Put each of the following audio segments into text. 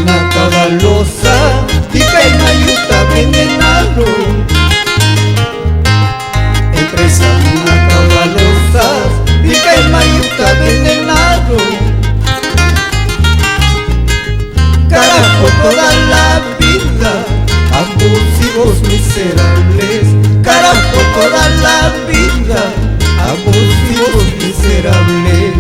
Una cabalosa y mayuta venenado. Empresa una cabalosa y mayuta venenado. Carajo toda la vida, abusivos miserables. Carajo toda la vida, abusivos miserables.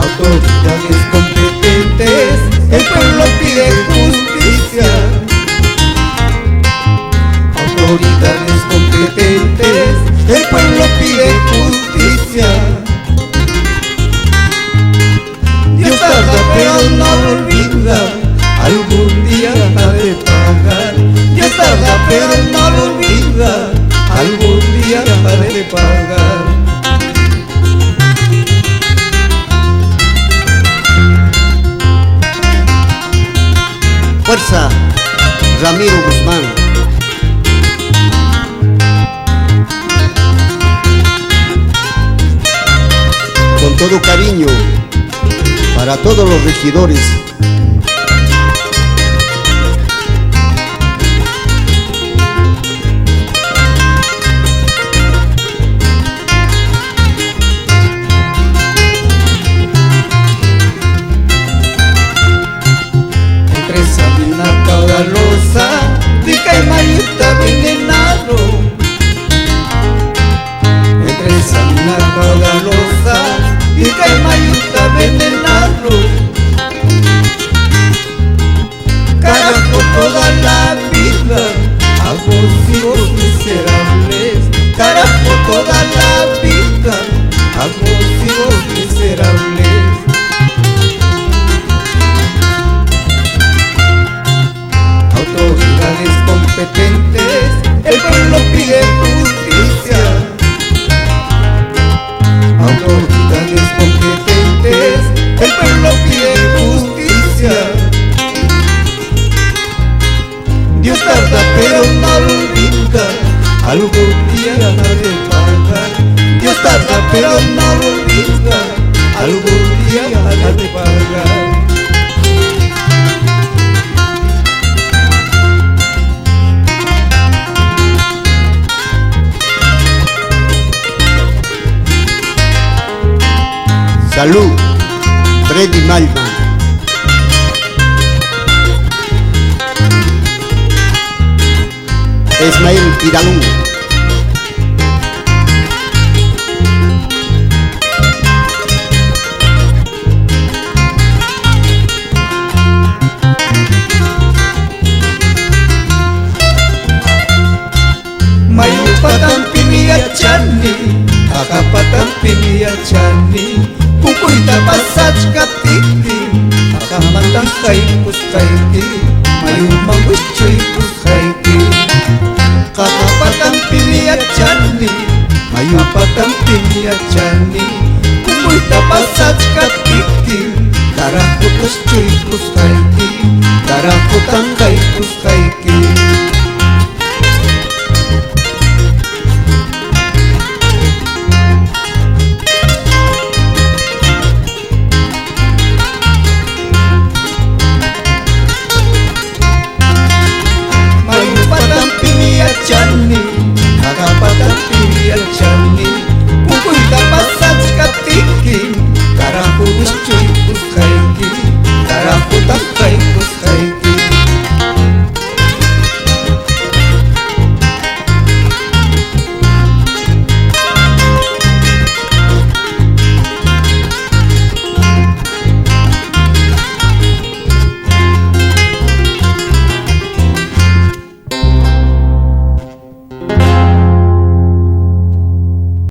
Autoridades competentes, el pueblo pide justicia. Autoridades competentes, el pueblo pide justicia. Dios tarda pero no olvida, algún día ha de pagar. Dios tarda pero no lo olvida, algún día ha de pagar. Fuerza, Ramiro Guzmán. Con todo cariño, para todos los regidores. Una caudalosa, rica y mayuta venenado. Entre una caudalosa, rica y mayuta venenado. Carajo toda la vida, abusivos miserables. Carajo toda la vida, abusivos miserables. Autoridades competentes, el pueblo pide justicia. Autoridades competentes, el pueblo pide justicia. Dios tarda pero no lo olvida, algún día ha de pagar. Dios tarda pero no lo olvida, algún día ha de pagar. Salud, Freddy Malman. Ismael Pidalú. Mayupatan pimiachani, akapatan pimiachani. Kukuita pasach katiti, akamatan kaikus kaiti. Mayumang wichoy kuskaiti. Kakapatan pimiachani, mayupatan pimiachani. Kukuita pasach katiti, karakutas choy kuskaiti. Karakutan kaikus kaiti.